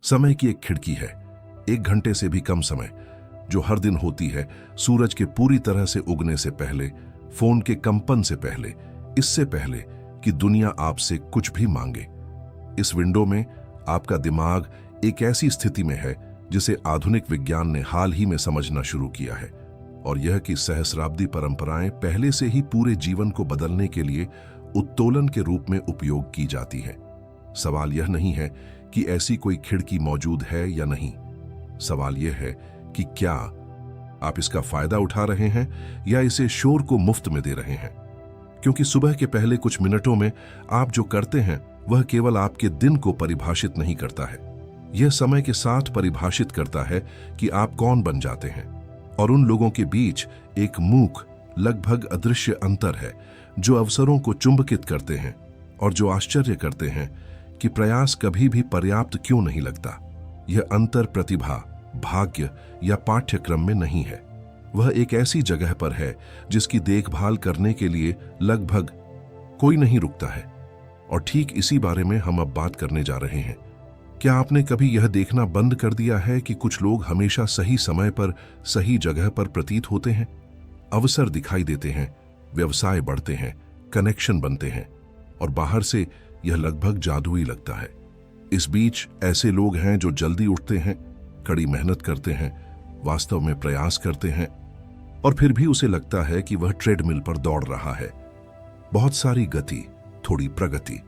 समय की एक खिड़की है, 1 घंटे से भी कम समय, जो हर दिन होती है सूरज के पूरी तरह से उगने से पहले, फोन के कंपन से पहले, इससे पहले कि दुनिया आपसे कुछ भी मांगे। इस विंडो में आपका दिमाग एक ऐसी स्थिति में है जिसे आधुनिक विज्ञान ने हाल ही में समझना शुरू किया है, और यह कि सहस्राब्दी परंपराएं पहले से ही पूरे जीवन को बदलने के लिए उत्तोलन के रूप में उपयोग की जाती हैं। सवाल यह नहीं है कि ऐसी कोई खिड़की मौजूद है या नहीं। सवाल यह है कि क्या आप इसका फायदा उठा रहे हैं या इसे शोर को मुफ्त में दे रहे हैं। क्योंकि सुबह के पहले कुछ मिनटों में आप जो करते हैं वह केवल आपके दिन को परिभाषित नहीं करता है, यह समय के साथ परिभाषित करता है कि आप कौन बन जाते हैं। और उन लोगों के बीच एक मूक, लगभग अदृश्य अंतर है जो अवसरों को चुंबकित करते हैं और जो आश्चर्य करते हैं कि प्रयास कभी भी पर्याप्त क्यों नहीं लगता। यह अंतर प्रतिभा, भाग्य या पाठ्यक्रम में नहीं है। वह एक ऐसी जगह पर है जिसकी देखभाल करने के लिए लगभग कोई नहीं रुकता है। और ठीक इसी बारे में हम अब बात करने जा रहे हैं। क्या आपने कभी यह देखना बंद कर दिया है कि कुछ लोग हमेशा सही समय पर सही जगह पर प्रतीत होते हैं? अवसर दिखाई देते हैं, व्यवसाय बढ़ते हैं, कनेक्शन बनते हैं, और बाहर से यह लगभग जादुई लगता है। इस बीच ऐसे लोग हैं जो जल्दी उठते हैं, कड़ी मेहनत करते हैं, वास्तव में प्रयास करते हैं, और फिर भी उसे लगता है कि वह ट्रेडमिल पर दौड़ रहा है। बहुत सारी गति, थोड़ी प्रगति।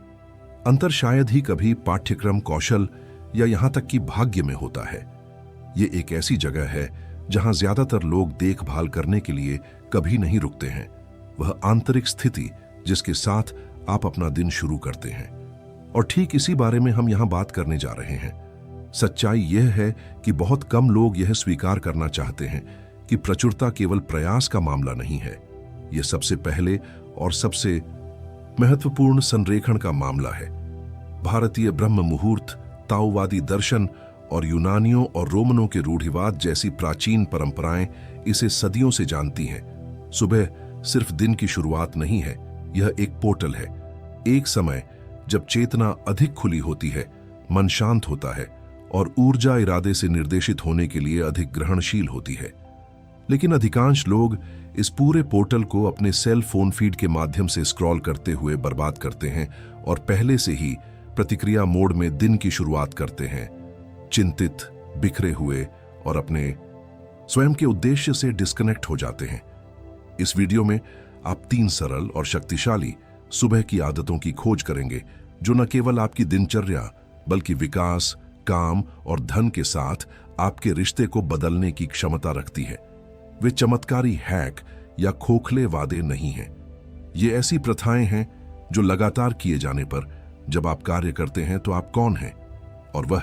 अंतर शायद ही कभी पाठ्यक्रम, कौशल या यहां तक कि भाग्य में होता है। यह एक ऐसी जगह है जहां ज्यादातर लोग देखभाल करने के लिए कभी नहीं रुकते हैं। वह आंतरिक स्थिति जिसके साथ आप अपना दिन शुरू करते हैं। और ठीक इसी बारे में हम यहां बात करने जा रहे हैं। सच्चाई यह है कि बहुत कम लोग यह स्वीकार करना चाहते हैं कि प्रचुरता केवल प्रयास का मामला नहीं है। यह सबसे पहले और सबसे महत्वपूर्ण संरेखण का मामला है। भारतीय ब्रह्म मुहूर्त, ताओवादी दर्शन और यूनानियों और रोमनों के रूढ़िवाद जैसी प्राचीन परंपराएं इसे सदियों से जानती हैं। सुबह सिर्फ दिन की शुरुआत नहीं है, यह एक पोर्टल है। एक समय जब चेतना अधिक खुली होती है, मन शांत होता है और ऊर्जा इरादे से निर्देशित होने के लिए अधिक ग्रहणशील होती है। लेकिन अधिकांश लोग इस पूरे पोर्टल को अपने सेल फोन फीड के माध्यम से स्क्रॉल करते हुए बर्बाद करते हैं और पहले से ही प्रतिक्रिया मोड में दिन की शुरुआत करते हैं, चिंतित, बिखरे हुए और अपने स्वयं के उद्देश्य से डिस्कनेक्ट हो जाते हैं। इस वीडियो में आप 3 सरल और शक्तिशाली सुबह की आदतों की खोज करेंगे जो न केवल आपकी दिनचर्या बल्कि विकास, काम और धन के साथ आपके रिश्ते को बदलने की क्षमता रखती है। वे चमत्कारी हैक या खोखले वादे नहीं हैं। ये ऐसी प्रथाएं हैं जो लगातार किए जाने पर जब आप कार्य करते हैं तो आप कौन हैं, और वह,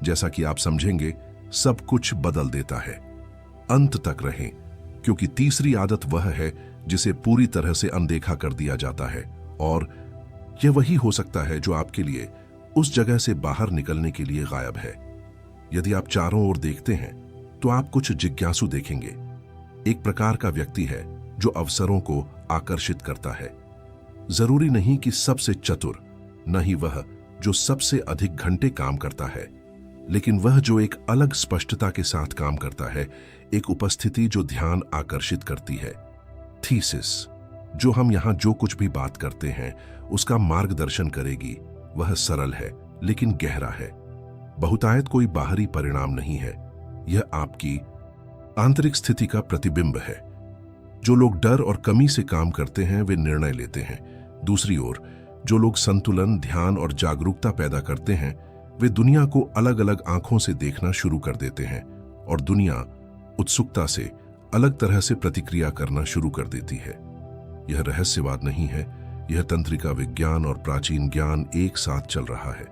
जैसा कि आप समझेंगे, सब कुछ बदल देता है। अंत तक रहें, क्योंकि तीसरी आदत वह है जिसे पूरी तरह से अनदेखा कर दिया जाता है, और यह वही हो सकता है जो आपके लिए उस जगह से बाहर निकलने के लिए गायब है। यदि आप चारों ओर देखते हैं तो आप कुछ जिज्ञासु देखेंगे। एक प्रकार का व्यक्ति है जो अवसरों को आकर्षित करता है। जरूरी नहीं कि सबसे चतुर, न ही वह जो सबसे अधिक घंटे काम करता है, लेकिन वह जो एक अलग स्पष्टता के साथ काम करता है, एक उपस्थिति जो ध्यान आकर्षित करती है। थीसिस, जो हम यहां जो कुछ भी बात करते हैं उसका मार्गदर्शन करेगी। वह सरल है लेकिन गहरा है। बहुतायत कोई बाहरी परिणाम नहीं है, यह आपकी आंतरिक स्थिति का प्रतिबिंब है। जो लोग डर और कमी से काम करते हैं वे निर्णय लेते हैं। दूसरी ओर जो लोग संतुलन, ध्यान और जागरूकता पैदा करते हैं वे दुनिया को अलग अलग आंखों से देखना शुरू कर देते हैं, और दुनिया उत्सुकता से अलग तरह से प्रतिक्रिया करना शुरू कर देती है। यह रहस्यवाद नहीं है, यह तंत्रिका विज्ञान और प्राचीन ज्ञान एक साथ चल रहा है।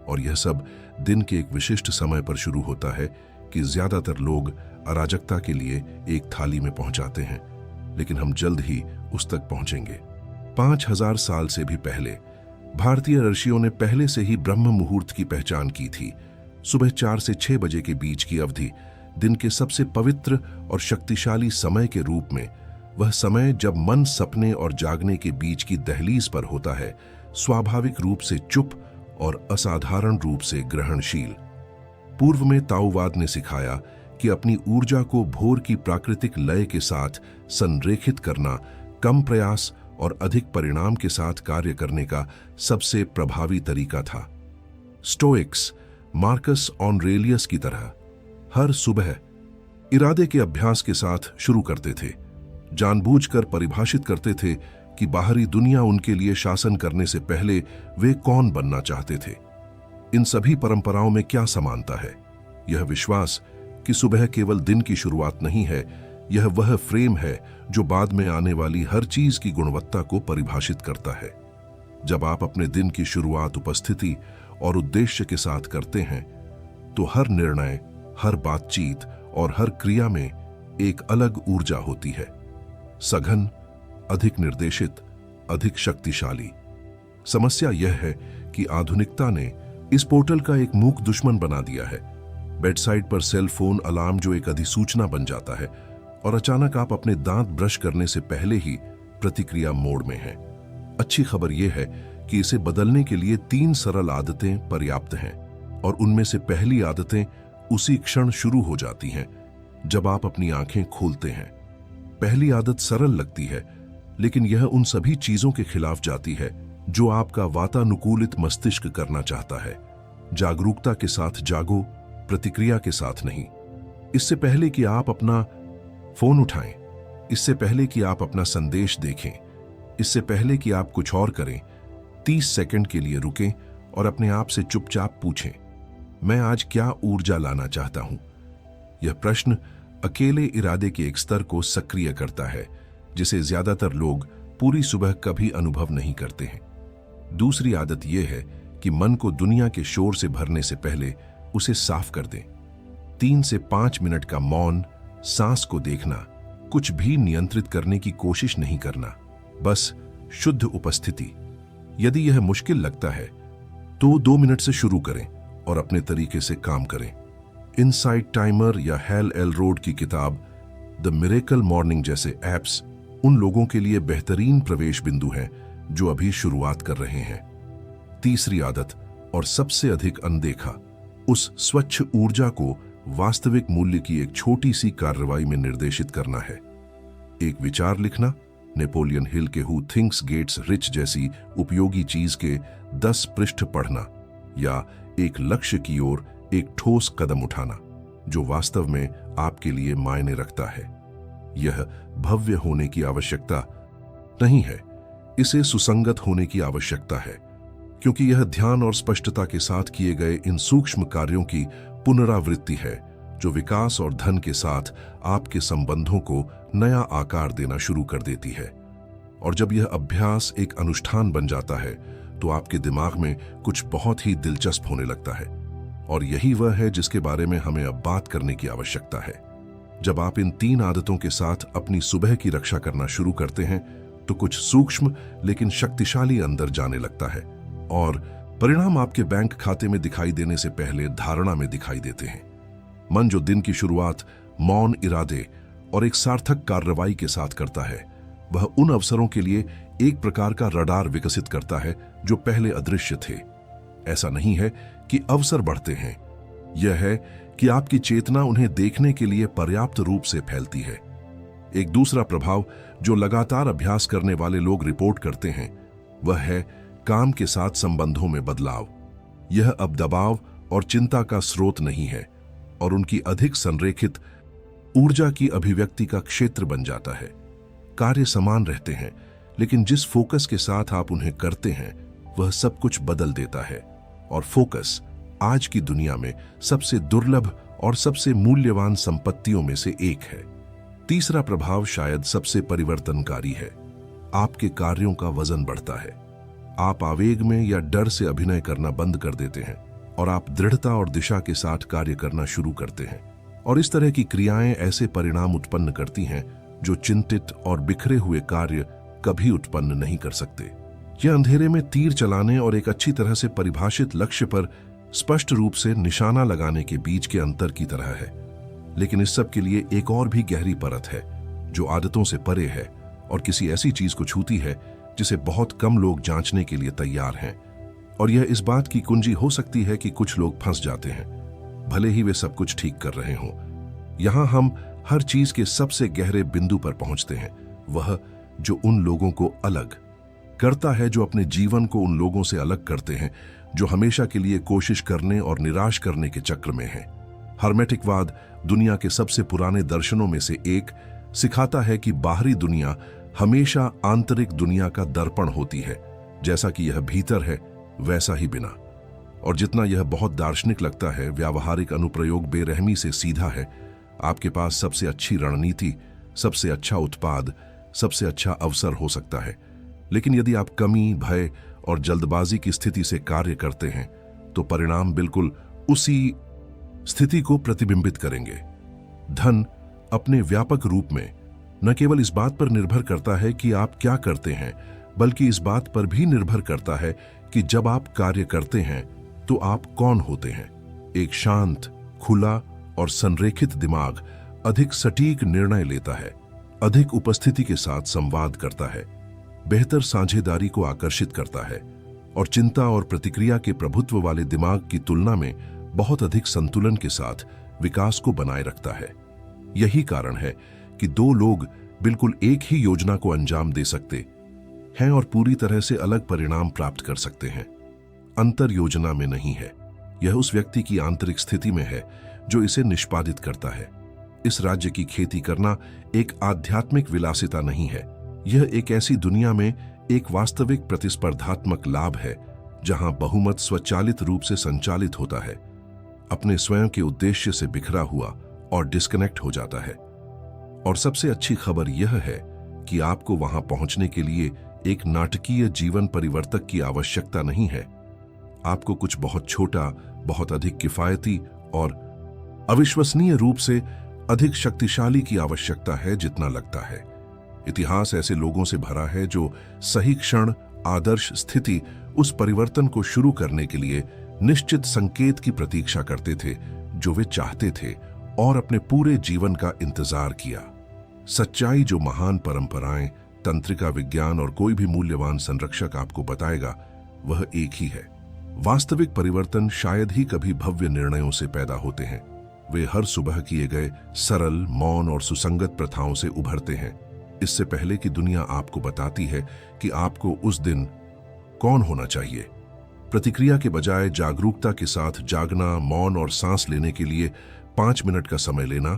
और यह सब दिन के एक विशिष्ट समय पर शुरू होता है कि ज्यादातर लोग अराजकता के लिए एक थाली में पहुंचाते हैं, लेकिन हम जल्द ही उस तक पहुंचेंगे। 5000 साल से भी पहले भारतीय ऋषियों ने पहले से ही ब्रह्म मुहूर्त की पहचान की थी। सुबह 4 से 6 बजे के बीच की अवधि दिन के सबसे पवित्र और शक्तिशाली समय के रूप में, वह समय जब मन सपने और जागने के बीच की दहलीज पर होता है, स्वाभाविक रूप से चुप और असाधारण रूप से ग्रहणशील। पूर्व में ताओवाद ने सिखाया कि अपनी ऊर्जा को भोर की प्राकृतिक लय के साथ संरेखित करना कम प्रयास और अधिक परिणाम के साथ कार्य करने का सबसे प्रभावी तरीका था। स्टोइक्स मार्कस ऑरेलियस की तरह हर सुबह इरादे के अभ्यास के साथ शुरू करते थे, जानबूझकर परिभाषित करते थे कि बाहरी दुनिया उनके लिए शासन करने से पहले वे कौन बनना चाहते थे। इन सभी परंपराओं में क्या समानता है? यह विश्वास कि सुबह केवल दिन की शुरुआत नहीं है, यह वह फ्रेम है जो बाद में आने वाली हर चीज की गुणवत्ता को परिभाषित करता है। जब आप अपने दिन की शुरुआत उपस्थिति और उद्देश्य के साथ करते हैं, तो हर निर्णय, हर बातचीत और हर क्रिया में एक अलग ऊर्जा होती है, सघन, अधिक निर्देशित, अधिक शक्तिशाली। समस्या यह है कि आधुनिकता ने इस पोर्टल का एक मूक दुश्मन बना दिया है। बेडसाइड पर सेल फोन अलार्म जो एक अधिसूचना बन जाता है और अचानक आप अपने दांत ब्रश करने से पहले ही प्रतिक्रिया मोड में हैं। अच्छी खबर यह है कि इसे बदलने के लिए 3 सरल आदतें पर्याप्त हैं और उनमें से पहली आदतें उसी क्षण शुरू हो जाती हैं जब आप अपनी आंखें खोलते हैं। पहली आदत सरल लगती है, लेकिन यह उन सभी चीजों के खिलाफ जाती है जो आपका वातानुकूलित मस्तिष्क करना चाहता है। जागरूकता के साथ जागो, प्रतिक्रिया के साथ नहीं। इससे पहले कि आप अपना फोन उठाएं, इससे पहले कि आप अपना संदेश देखें, इससे पहले कि आप कुछ और करें, 30 सेकंड के लिए रुकें और अपने आप से चुपचाप पूछें, मैं आज क्या ऊर्जा लाना चाहता हूं? यह प्रश्न अकेले इरादे के एक स्तर को सक्रिय करता है, जिसे ज्यादातर लोग पूरी सुबह कभी अनुभव नहीं करते हैं। दूसरी आदत यह है कि मन को दुनिया के शोर से भरने से पहले उसे साफ कर दें। 3 से 5 मिनट का मौन, सांस को देखना, कुछ भी नियंत्रित करने की कोशिश नहीं करना, बस शुद्ध उपस्थिति। यदि यह मुश्किल लगता है तो 2 मिनट से शुरू करें और अपने तरीके से काम करें। इनसाइट टाइमर या हैल एलरोड की किताब द मिरेकल मॉर्निंग जैसे ऐप्स उन लोगों के लिए बेहतरीन प्रवेश बिंदु हैं जो अभी शुरुआत कर रहे हैं। तीसरी आदत और सबसे अधिक अनदेखा, उस स्वच्छ ऊर्जा को वास्तविक मूल्य की एक छोटी सी कार्रवाई में निर्देशित करना है। एक विचार लिखना, नेपोलियन हिल के हु थिंक्स गेट्स रिच जैसी उपयोगी चीज के 10 पृष्ठ पढ़ना, या एक लक्ष्य की ओर एक ठोस कदम उठाना जो वास्तव में आपके लिए मायने रखता है। यह भव्य होने की आवश्यकता नहीं है, इसे सुसंगत होने की आवश्यकता है, क्योंकि यह ध्यान और स्पष्टता के साथ किए गए इन सूक्ष्म कार्यों की पुनरावृत्ति है जो विकास और धन के साथ आपके संबंधों को नया आकार देना शुरू कर देती है। और जब यह अभ्यास एक अनुष्ठान बन जाता है तो आपके दिमाग में कुछ बहुत ही दिलचस्प होने लगता है, और यही वह है जिसके बारे में हमें अब बात करने की आवश्यकता है। जब आप इन 3 आदतों के साथ अपनी सुबह की रक्षा करना शुरू करते हैं तो कुछ सूक्ष्म लेकिन शक्तिशाली अंदर जाने लगता है, और परिणाम आपके बैंक खाते में दिखाई देने से पहले धारणा में दिखाई देते हैं। मन जो दिन की शुरुआत मौन इरादे और एक सार्थक कार्रवाई के साथ करता है, वह उन अवसरों के लिए एक प्रकार का रडार विकसित करता है जो पहले अदृश्य थे। ऐसा नहीं है कि अवसर बढ़ते हैं, यह है कि आपकी चेतना उन्हें देखने के लिए पर्याप्त रूप से फैलती है। एक दूसरा प्रभाव जो लगातार अभ्यास करने वाले लोग रिपोर्ट करते हैं वह है काम के साथ संबंधों में बदलाव। यह अब दबाव और चिंता का स्रोत नहीं है और उनकी अधिक संरेखित ऊर्जा की अभिव्यक्ति का क्षेत्र बन जाता है। कार्य समान रहते हैं, लेकिन जिस फोकस के साथ आप उन्हें करते हैं वह सब कुछ बदल देता है, और फोकस आज की दुनिया में सबसे दुर्लभ और सबसे मूल्यवान संपत्तियों में से एक है। तीसरा प्रभाव शायद सबसे परिवर्तनकारी है। आपके कार्यों का वजन बढ़ता है। आप आवेग में या डर से अभिनय करना बंद कर देते हैं और आप दृढ़ता और दिशा के साथ कार्य करना शुरू करते हैं, और इस तरह की क्रियाएं ऐसे परिणाम उत्पन्न करती हैं जो चिंतित और बिखरे हुए कार्य कभी उत्पन्न नहीं कर सकते। यह अंधेरे में तीर चलाने और एक अच्छी तरह से परिभाषित लक्ष्य पर स्पष्ट रूप से निशाना लगाने के बीच के अंतर की तरह है। लेकिन इस सब के लिए एक और भी गहरी परत है जो आदतों से परे है और किसी ऐसी चीज को छूती है जिसे बहुत कम लोग जांचने के लिए तैयार हैं। और यह इस बात की कुंजी हो सकती है कि कुछ लोग फंस जाते हैं। भले ही वे सब कुछ ठीक कर रहे हों। यहां हम हर चीज के सबसे गहरे बिंदु पर पहुंचते हैं, वह जो उन लोगों को अलग करता है, जो अपने जीवन को उन लोगों से अलग करते हैं जो हमेशा के लिए कोशिश करने और निराश करने के चक्र में हैं। हर्मेटिकवाद दुनिया के सबसे पुराने दर्शनों में से एक सिखाता है कि बाहरी दुनिया हमेशा आंतरिक दुनिया का दर्पण होती है। जैसा कि यह भीतर है वैसा ही बिना। और जितना यह बहुत दार्शनिक लगता है, व्यावहारिक अनुप्रयोग बेरहमी से सीधा है। आपके पास सबसे अच्छी रणनीति, सबसे अच्छा उत्पाद, सबसे अच्छा अवसर हो सकता है, लेकिन यदि आप कमी, भय और जल्दबाजी की स्थिति से कार्य करते हैं तो परिणाम बिल्कुल उसी स्थिति को प्रतिबिंबित करेंगे। धन अपने व्यापक रूप में न केवल इस बात पर निर्भर करता है कि आप क्या करते हैं, बल्कि इस बात पर भी निर्भर करता है कि जब आप कार्य करते हैं तो आप कौन होते हैं। एक शांत, खुला और संरेखित दिमाग अधिक सटीक निर्णय लेता है, अधिक उपस्थिति के साथ संवाद करता है, बेहतर साझेदारी को आकर्षित करता है और चिंता और प्रतिक्रिया के प्रभुत्व वाले दिमाग की तुलना में बहुत अधिक संतुलन के साथ विकास को बनाए रखता है। यही कारण है कि दो लोग बिल्कुल एक ही योजना को अंजाम दे सकते हैं और पूरी तरह से अलग परिणाम प्राप्त कर सकते हैं। अंतर योजना में नहीं है, यह उस व्यक्ति की आंतरिक स्थिति में है जो इसे निष्पादित करता है। इस राज्य की खेती करना एक आध्यात्मिक विलासिता नहीं है, यह एक ऐसी दुनिया में एक वास्तविक प्रतिस्पर्धात्मक लाभ है जहां बहुमत स्वचालित रूप से संचालित होता है, अपने स्वयं के उद्देश्य से बिखरा हुआ और डिस्कनेक्ट हो जाता है। और सबसे अच्छी खबर यह है कि आपको वहां पहुंचने के लिए एक नाटकीय जीवन परिवर्तक की आवश्यकता नहीं है। आपको कुछ बहुत छोटा, बहुत अधिक किफायती और अविश्वसनीय रूप से अधिक शक्तिशाली की आवश्यकता है जितना लगता है। इतिहास ऐसे लोगों से भरा है जो सही क्षण, आदर्श स्थिति, उस परिवर्तन को शुरू करने के लिए निश्चित संकेत की प्रतीक्षा करते थे जो वे चाहते थे और अपने पूरे जीवन का इंतजार किया। सच्चाई जो महान परंपराएं, तंत्रिका विज्ञान और कोई भी मूल्यवान संरक्षक आपको बताएगा वह एक ही है। वास्तविक परिवर्तन शायद ही कभी भव्य निर्णयों से पैदा होते हैं। वे हर सुबह किए गए सरल, मौन और सुसंगत प्रथाओं से उभरते हैं, इससे पहले कि दुनिया आपको बताती है कि आपको उस दिन कौन होना चाहिए। प्रतिक्रिया के बजाय जागरूकता के साथ जागना, मौन और सांस लेने के लिए 5 मिनट का समय लेना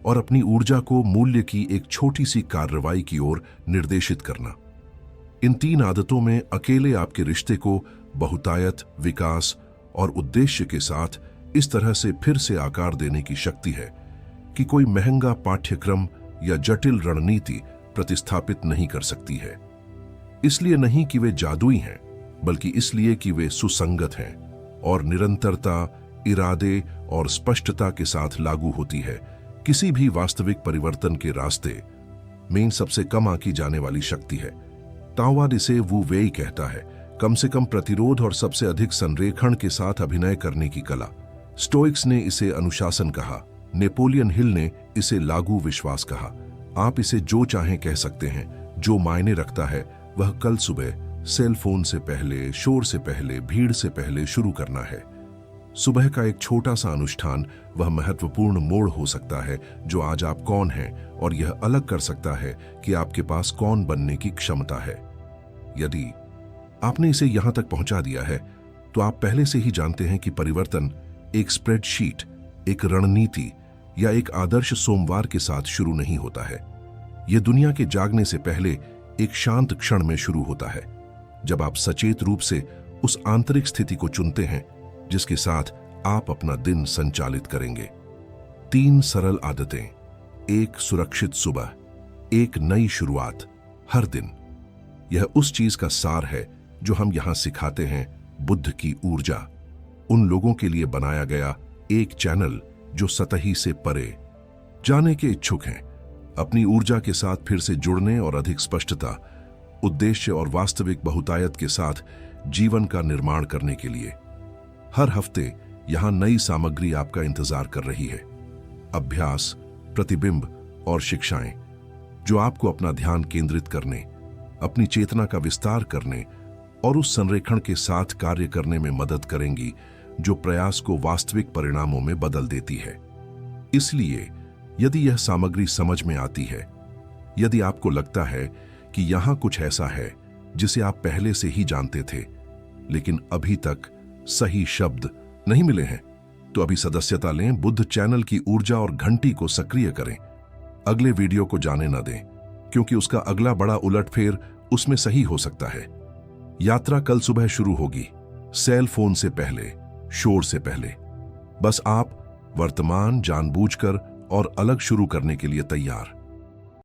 और अपनी ऊर्जा को मूल्य की एक छोटी सी कार्रवाई की ओर निर्देशित करना। इन 3 आदतों में अकेले आपके रिश्ते को बहुतायत, विकास और उद्देश्य के साथ इस तरह से फिर से आकार देने की शक्ति है कि कोई महंगा पाठ्यक्रम या जटिल रणनीति प्रतिस्थापित नहीं कर सकती है। इसलिए नहीं कि वे जादुई हैं, बल्कि इसलिए कि वे सुसंगत हैं और निरंतरता, इरादे और स्पष्टता के साथ लागू होती है। किसी भी वास्तविक परिवर्तन के रास्ते में इन सबसे कम आंकी जाने वाली शक्ति है। ताओवाद इसे वू वेई कहता है, कम से कम प्रतिरोध और सबसे अधिक संरेखण के साथ अभिनय करने की कला। स्टोइक्स ने इसे अनुशासन कहा, नेपोलियन हिल ने इसे लागू विश्वास कहा। आप इसे जो चाहें कह सकते हैं। जो मायने रखता है वह कल सुबह सेल फोन से पहले, शोर से पहले, भीड़ से पहले शुरू करना है। सुबह का एक छोटा सा अनुष्ठान वह महत्वपूर्ण मोड़ हो सकता है जो आज आप कौन हैं, और यह अलग कर सकता है कि आपके पास कौन बनने की क्षमता है। यदि आपने इसे यहां तक पहुंचा दिया है तो आप पहले से ही जानते हैं कि परिवर्तन एक स्प्रेडशीट, एक रणनीति या एक आदर्श सोमवार के साथ शुरू नहीं होता है। यह दुनिया के जागने से पहले एक शांत क्षण में शुरू होता है, जब आप सचेत रूप से उस आंतरिक स्थिति को चुनते हैं जिसके साथ आप अपना दिन संचालित करेंगे। 3 सरल आदतें, एक सुरक्षित सुबह, एक नई शुरुआत हर दिन। यह उस चीज का सार है जो हम यहां सिखाते हैं, बुद्ध की ऊर्जा। उन लोगों के लिए बनाया गया एक चैनल जो सतही से परे जाने के इच्छुक हैं, अपनी ऊर्जा के साथ फिर से जुड़ने और अधिक स्पष्टता, उद्देश्य और वास्तविक बहुतायत के साथ जीवन का निर्माण करने के लिए। हर हफ्ते यहां नई सामग्री आपका इंतजार कर रही है। अभ्यास, प्रतिबिंब और शिक्षाएं जो आपको अपना ध्यान केंद्रित करने, अपनी चेतना का विस्तार करने और उस संरेखण के साथ कार्य करने में मदद करेंगी जो प्रयास को वास्तविक परिणामों में बदल देती है। इसलिए यदि यह सामग्री समझ में आती है, यदि आपको लगता है कि यहां कुछ ऐसा है जिसे आप पहले से ही जानते थे लेकिन अभी तक सही शब्द नहीं मिले हैं, तो अभी सदस्यता लें, बुद्ध चैनल की ऊर्जा और घंटी को सक्रिय करें। अगले वीडियो को जाने न दें, क्योंकि उसका अगला बड़ा उलटफेर उसमें सही हो सकता है। यात्रा कल सुबह शुरू होगी, सेल फोन से पहले, शोर से पहले। बस आप वर्तमान जानबूझकर और अलग शुरू करने के लिए तैयार।